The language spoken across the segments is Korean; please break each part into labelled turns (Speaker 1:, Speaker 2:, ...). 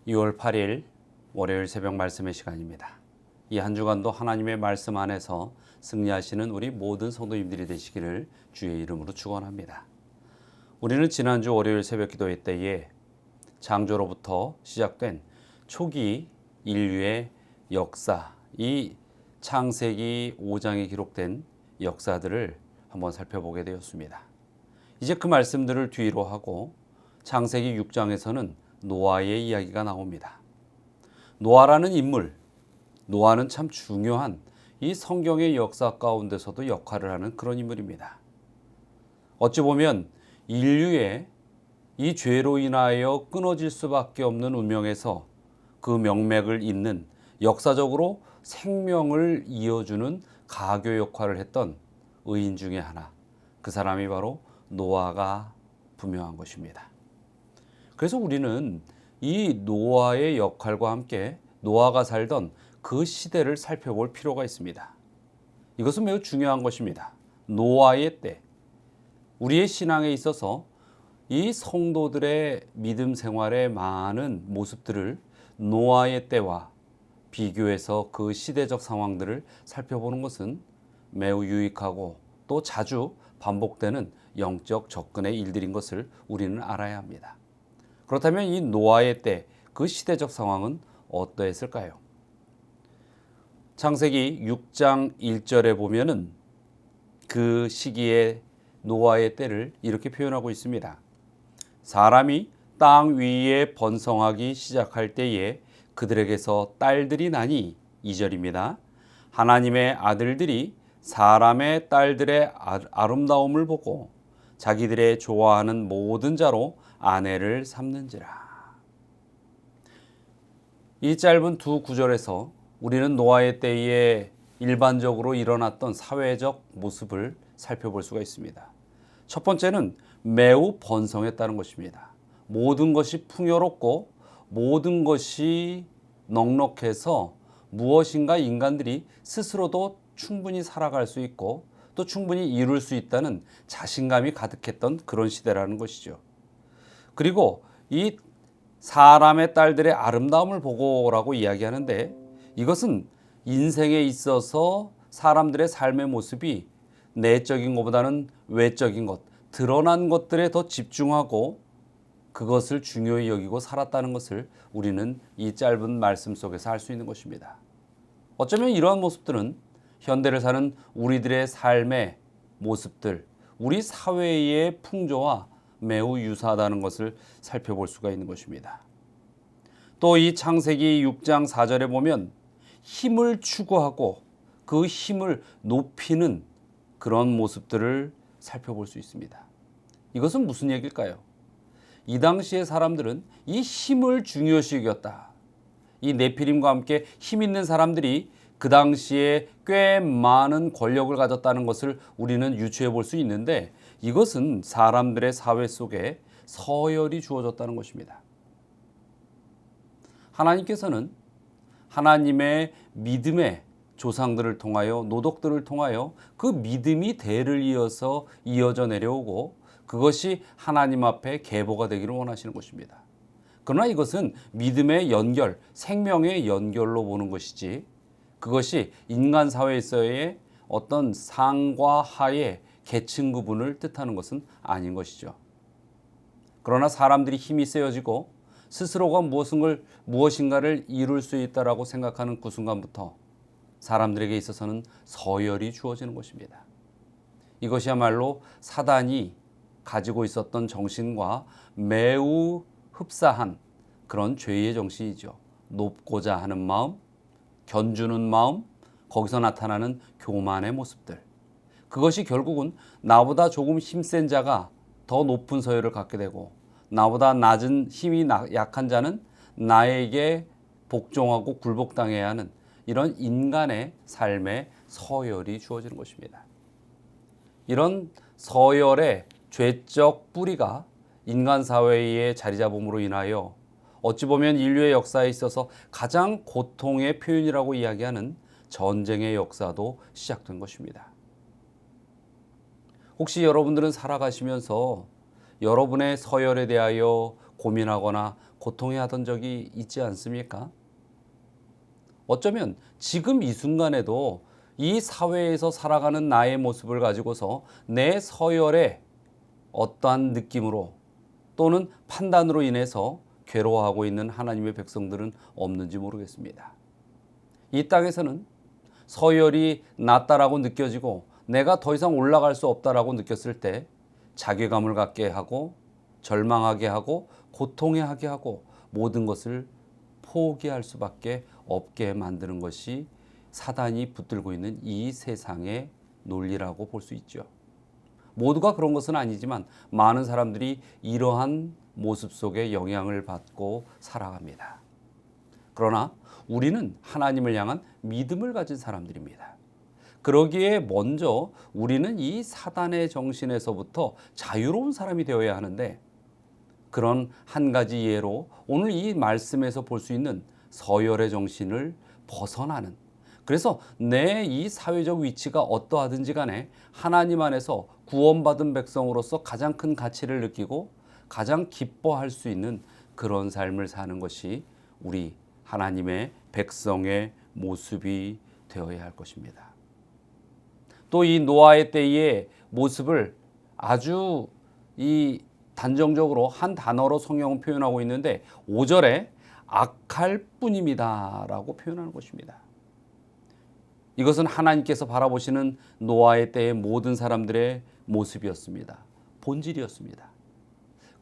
Speaker 1: 2월 8일 월요일 새벽 말씀의 시간입니다. 이 한 주간도 하나님의 말씀 안에서 승리하시는 우리 모든 성도님들이 되시기를 주의 이름으로 축원합니다. 우리는 지난주 월요일 새벽 기도회 때에 창조로부터 시작된 초기 인류의 역사, 이 창세기 5장에 기록된 역사들을 한번 살펴보게 되었습니다. 이제 그 말씀들을 뒤로 하고 창세기 6장에서는 노아의 이야기가 나옵니다. 노아라는 인물, 노아는 참 중요한 이 성경의 역사 가운데서도 역할을 하는 그런 인물입니다. 어찌 보면 인류의 이 죄로 인하여 끊어질 수밖에 없는 운명에서 그 명맥을 잇는 역사적으로 생명을 이어주는 가교 역할을 했던 의인 중에 하나, 그 사람이 바로 노아가 분명한 것입니다. 그래서 우리는 이 노아의 역할과 함께 노아가 살던 그 시대를 살펴볼 필요가 있습니다. 이것은 매우 중요한 것입니다. 노아의 때, 우리의 신앙에 있어서 이 성도들의 믿음 생활의 많은 모습들을 노아의 때와 비교해서 그 시대적 상황들을 살펴보는 것은 매우 유익하고 또 자주 반복되는 영적 접근의 일들인 것을 우리는 알아야 합니다. 그렇다면 이 노아의 때 그 시대적 상황은 어떠했을까요? 창세기 6장 1절에 보면은 그 시기에 노아의 때를 이렇게 표현하고 있습니다. 사람이 땅 위에 번성하기 시작할 때에 그들에게서 딸들이 나니, 2절입니다. 하나님의 아들들이 사람의 딸들의 아름다움을 보고 자기들의 좋아하는 모든 자로 아내를 삼는지라. 이 짧은 두 구절에서 우리는 노아의 때에 일반적으로 일어났던 사회적 모습을 살펴볼 수가 있습니다. 첫 번째는 매우 번성했다는 것입니다. 모든 것이 풍요롭고 모든 것이 넉넉해서 무엇인가 인간들이 스스로도 충분히 살아갈 수 있고 또 충분히 이룰 수 있다는 자신감이 가득했던 그런 시대라는 것이죠. 그리고 이 사람의 딸들의 아름다움을 보고라고 이야기하는데, 이것은 인생에 있어서 사람들의 삶의 모습이 내적인 것보다는 외적인 것, 드러난 것들에 더 집중하고 그것을 중요히 여기고 살았다는 것을 우리는 이 짧은 말씀 속에서 알 수 있는 것입니다. 어쩌면 이러한 모습들은 현대를 사는 우리들의 삶의 모습들, 우리 사회의 풍조와 매우 유사하다는 것을 살펴볼 수가 있는 것입니다. 또 이 창세기 6장 4절에 보면 힘을 추구하고 그 힘을 높이는 그런 모습들을 살펴볼 수 있습니다. 이것은 무슨 얘기일까요? 이 당시의 사람들은 이 힘을 중요시 여겼다. 이 네피림과 함께 힘 있는 사람들이 그 당시에 꽤 많은 권력을 가졌다는 것을 우리는 유추해 볼 수 있는데, 이것은 사람들의 사회 속에 서열이 주어졌다는 것입니다. 하나님께서는 하나님의 믿음의 조상들을 통하여, 노독들을 통하여 그 믿음이 대를 이어서 이어져 내려오고 그것이 하나님 앞에 계보가 되기를 원하시는 것입니다. 그러나 이것은 믿음의 연결, 생명의 연결로 보는 것이지, 그것이 인간 사회에서의 어떤 상과 하의 계층 구분을 뜻하는 것은 아닌 것이죠. 그러나 사람들이 힘이 세어지고 스스로가 무엇인가를 이룰 수 있다라고 생각하는 그 순간부터 사람들에게 있어서는 서열이 주어지는 것입니다. 이것이야말로 사단이 가지고 있었던 정신과 매우 흡사한 그런 죄의 정신이죠. 높고자 하는 마음, 견주는 마음, 거기서 나타나는 교만의 모습들. 그것이 결국은 나보다 조금 힘센 자가 더 높은 서열을 갖게 되고, 나보다 낮은 힘이 약한 자는 나에게 복종하고 굴복당해야 하는 이런 인간의 삶의 서열이 주어지는 것입니다. 이런 서열의 죄적 뿌리가 인간 사회에 자리 잡음으로 인하여 어찌 보면 인류의 역사에 있어서 가장 고통의 표현이라고 이야기하는 전쟁의 역사도 시작된 것입니다. 혹시 여러분들은 살아가시면서 여러분의 서열에 대하여 고민하거나 고통해하던 적이 있지 않습니까? 어쩌면 지금 이 순간에도 이 사회에서 살아가는 나의 모습을 가지고서 내 서열에 어떠한 느낌으로 또는 판단으로 인해서 괴로워하고 있는 하나님의 백성들은 없는지 모르겠습니다. 이 땅에서는 서열이 낮다라고 느껴지고 내가 더 이상 올라갈 수 없다라고 느꼈을 때 자괴감을 갖게 하고 절망하게 하고 고통해하게 하고 모든 것을 포기할 수밖에 없게 만드는 것이 사단이 붙들고 있는 이 세상의 논리라고 볼 수 있죠. 모두가 그런 것은 아니지만 많은 사람들이 이러한 모습 속에 영향을 받고 살아갑니다. 그러나 우리는 하나님을 향한 믿음을 가진 사람들입니다. 그러기에 먼저 우리는 이 사단의 정신에서부터 자유로운 사람이 되어야 하는데, 그런 한 가지 예로 오늘 이 말씀에서 볼 수 있는 서열의 정신을 벗어나는, 그래서 내 이 사회적 위치가 어떠하든지 간에 하나님 안에서 구원받은 백성으로서 가장 큰 가치를 느끼고 가장 기뻐할 수 있는 그런 삶을 사는 것이 우리 하나님의 백성의 모습이 되어야 할 것입니다. 또 이 노아의 때의 모습을 아주 이 단정적으로 한 단어로 성경은 표현하고 있는데 5절에 악할 뿐입니다 라고 표현하는 것입니다. 이것은 하나님께서 바라보시는 노아의 때의 모든 사람들의 모습이었습니다. 본질이었습니다.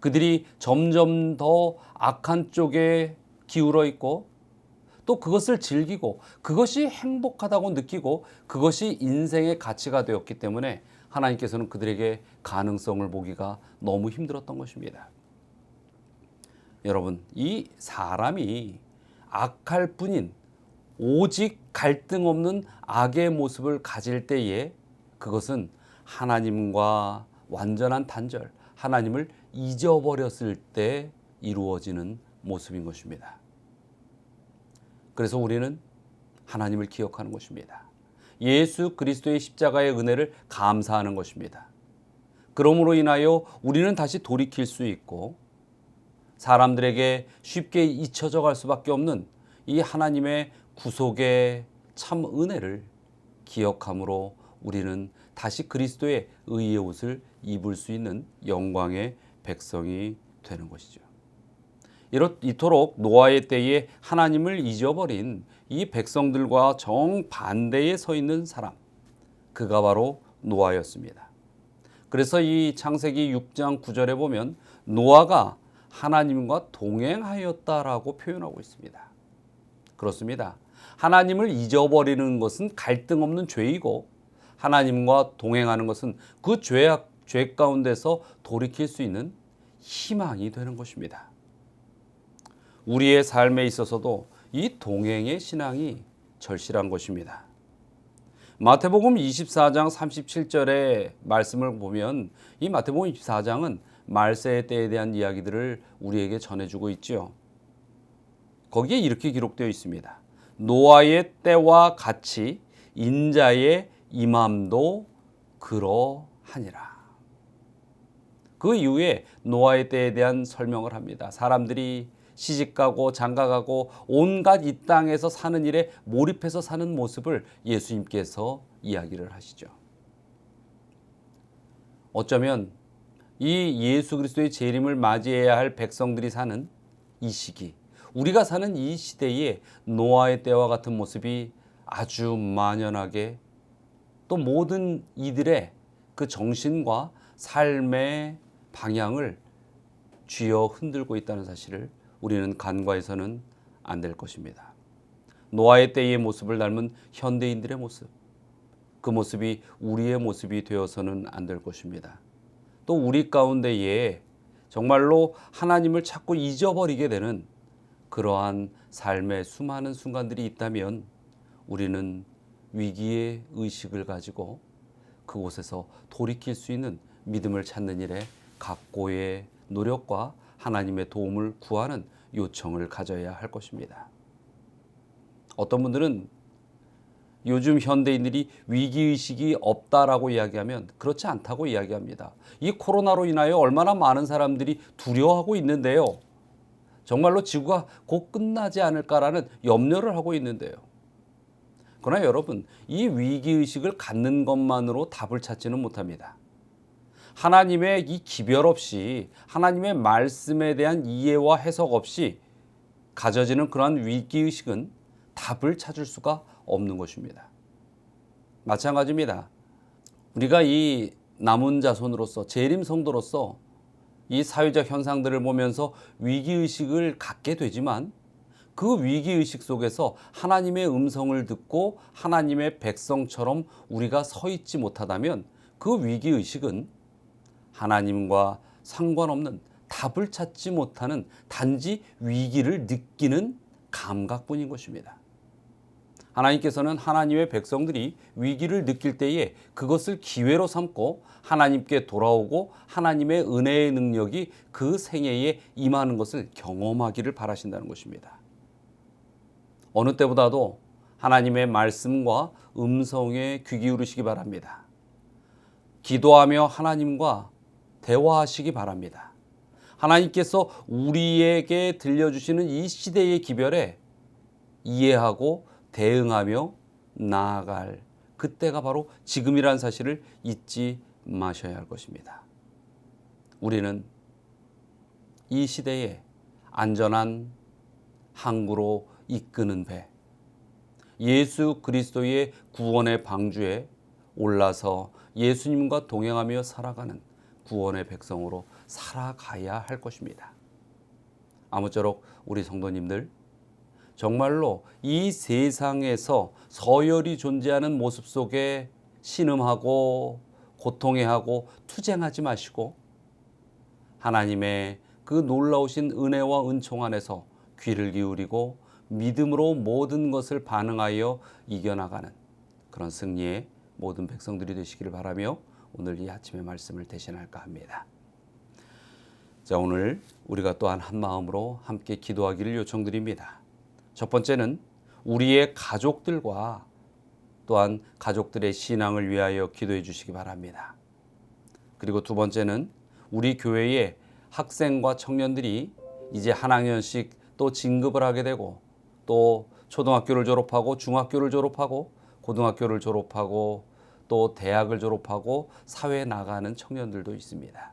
Speaker 1: 그들이 점점 더 악한 쪽에 기울어 있고 또 그것을 즐기고 그것이 행복하다고 느끼고 그것이 인생의 가치가 되었기 때문에 하나님께서는 그들에게 가능성을 보기가 너무 힘들었던 것입니다. 여러분, 이 사람이 악할 뿐인 오직 갈등 없는 악의 모습을 가질 때에 그것은 하나님과 완전한 단절, 하나님을 잊어버렸을 때 이루어지는 모습인 것입니다. 그래서 우리는 하나님을 기억하는 것입니다. 예수 그리스도의 십자가의 은혜를 감사하는 것입니다. 그러므로 인하여 우리는 다시 돌이킬 수 있고 사람들에게 쉽게 잊혀져 갈 수밖에 없는 이 하나님의 구속의 참 은혜를 기억함으로 우리는 다시 그리스도의 의의 옷을 입을 수 있는 영광의 백성이 되는 것이죠. 이토록 노아의 때에 하나님을 잊어버린 이 백성들과 정반대에 서 있는 사람, 그가 바로 노아였습니다. 그래서 이 창세기 6장 9절에 보면 노아가 하나님과 동행하였다라고 표현하고 있습니다. 그렇습니다. 하나님을 잊어버리는 것은 갈등 없는 죄이고 하나님과 동행하는 것은 그 죄 가운데서 돌이킬 수 있는 희망이 되는 것입니다. 우리의 삶에 있어서도 이 동행의 신앙이 절실한 것입니다. 마태복음 24장 37절의 말씀을 보면 이 마태복음 24장은 말세의 때에 대한 이야기들을 우리에게 전해주고 있죠. 거기에 이렇게 기록되어 있습니다. 노아의 때와 같이 인자의 임함도 그러하니라. 그 이후에 노아의 때에 대한 설명을 합니다. 사람들이 시집가고 장가가고 온갖 이 땅에서 사는 일에 몰입해서 사는 모습을 예수님께서 이야기를 하시죠. 어쩌면 이 예수 그리스도의 재림을 맞이해야 할 백성들이 사는 이 시기, 우리가 사는 이 시대에 노아의 때와 같은 모습이 아주 만연하게 또 모든 이들의 그 정신과 삶의 방향을 쥐어 흔들고 있다는 사실을 우리는 간과해서는 안 될 것입니다. 노아의 때의 모습을 닮은 현대인들의 모습, 그 모습이 우리의 모습이 되어서는 안 될 것입니다. 또 우리 가운데에 정말로 하나님을 자꾸 잊어버리게 되는 그러한 삶의 수많은 순간들이 있다면 우리는 위기의 의식을 가지고 그곳에서 돌이킬 수 있는 믿음을 찾는 일에 각고의 노력과 하나님의 도움을 구하는 요청을 가져야 할 것입니다. 어떤 분들은 요즘 현대인들이 위기의식이 없다라고 이야기하면 그렇지 않다고 이야기합니다. 이 코로나로 인하여 얼마나 많은 사람들이 두려워하고 있는데요. 정말로 지구가 곧 끝나지 않을까라는 염려를 하고 있는데요. 그러나 여러분, 이 위기의식을 갖는 것만으로 답을 찾지는 못합니다. 하나님의 이 기별 없이, 하나님의 말씀에 대한 이해와 해석 없이 가져지는 그러한 위기의식은 답을 찾을 수가 없는 것입니다. 마찬가지입니다. 우리가 이 남은 자손으로서, 재림 성도로서 이 사회적 현상들을 보면서 위기의식을 갖게 되지만 그 위기의식 속에서 하나님의 음성을 듣고 하나님의 백성처럼 우리가 서 있지 못하다면 그 위기의식은 하나님과 상관없는, 답을 찾지 못하는 단지 위기를 느끼는 감각뿐인 것입니다. 하나님께서는 하나님의 백성들이 위기를 느낄 때에 그것을 기회로 삼고 하나님께 돌아오고 하나님의 은혜의 능력이 그 생애에 임하는 것을 경험하기를 바라신다는 것입니다. 어느 때보다도 하나님의 말씀과 음성에 귀 기울이시기 바랍니다. 기도하며 하나님과 대화하시기 바랍니다. 하나님께서 우리에게 들려주시는 이 시대의 기별에 이해하고 대응하며 나아갈 그때가 바로 지금이라는 사실을 잊지 마셔야 할 것입니다. 우리는 이 시대에 안전한 항구로 이끄는 배, 예수 그리스도의 구원의 방주에 올라서 예수님과 동행하며 살아가는 구원의 백성으로 살아가야 할 것입니다. 아무쪼록 우리 성도님들, 정말로 이 세상에서 서열이 존재하는 모습 속에 신음하고 고통해하고 투쟁하지 마시고 하나님의 그 놀라우신 은혜와 은총 안에서 귀를 기울이고 믿음으로 모든 것을 반응하여 이겨나가는 그런 승리의 모든 백성들이 되시기를 바라며 오늘 이 아침의 말씀을 대신할까 합니다. 자, 오늘 우리가 또한 한 마음으로 함께 기도하기를 요청드립니다. 첫 번째는 우리의 가족들과 또한 가족들의 신앙을 위하여 기도해 주시기 바랍니다. 그리고 두 번째는 우리 교회의 학생과 청년들이 이제 한 학년씩 또 진급을 하게 되고 또 초등학교를 졸업하고 중학교를 졸업하고 고등학교를 졸업하고 또 대학을 졸업하고 사회에 나가는 청년들도 있습니다.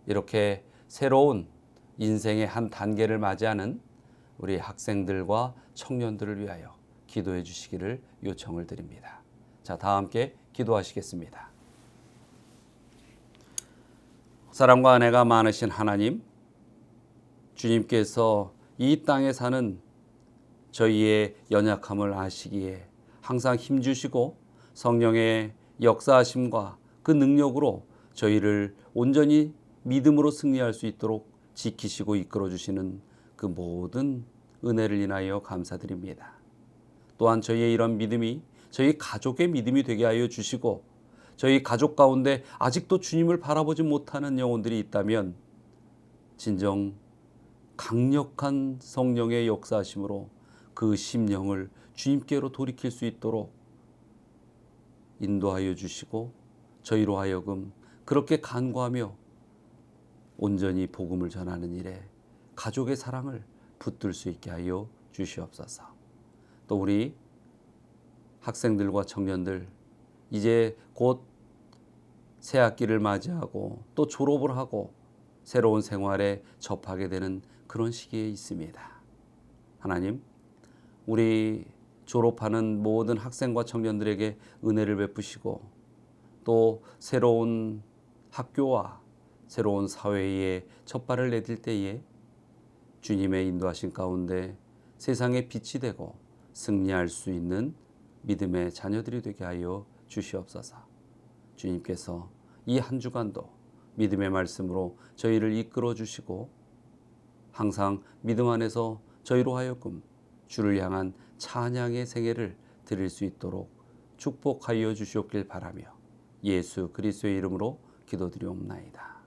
Speaker 1: 이렇게 새로운 인생의 한 단계를 맞이하는 우리 학생들과 청년들을 위하여 기도해 주시기를 요청을 드립니다. 자, 다 함께 기도하시겠습니다. 사랑과 은혜가 많으신 하나님, 주님께서 이 땅에 사는 저희의 연약함을 아시기에 항상 힘주시고 성령의 역사하심과 그 능력으로 저희를 온전히 믿음으로 승리할 수 있도록 지키시고 이끌어 주시는 그 모든 은혜를 인하여 감사드립니다. 또한 저희의 이런 믿음이 저희 가족의 믿음이 되게 하여 주시고 저희 가족 가운데 아직도 주님을 바라보지 못하는 영혼들이 있다면 진정 강력한 성령의 역사하심으로 그 심령을 주님께로 돌이킬 수 있도록 인도하여 주시고 저희로 하여금 그렇게 간구하며 온전히 복음을 전하는 일에 가족의 사랑을 붙들 수 있게 하여 주시옵소서. 또 우리 학생들과 청년들 이제 곧 새학기를 맞이하고 또 졸업을 하고 새로운 생활에 접하게 되는 그런 시기에 있습니다. 하나님, 우리 졸업하는 모든 학생과 청년들에게 은혜를 베푸시고 또 새로운 학교와 새로운 사회에 첫 발을 내딜 때에 주님의 인도하신 가운데 세상에 빛이 되고 승리할 수 있는 믿음의 자녀들이 되게 하여 주시옵소서. 주님께서 이 한 주간도 믿음의 말씀으로 저희를 이끌어 주시고 항상 믿음 안에서 저희로 하여금 주를 향한 찬양의 생애를 드릴 수 있도록 축복하여 주시옵길 바라며 예수 그리스도의 이름으로 기도드리옵나이다.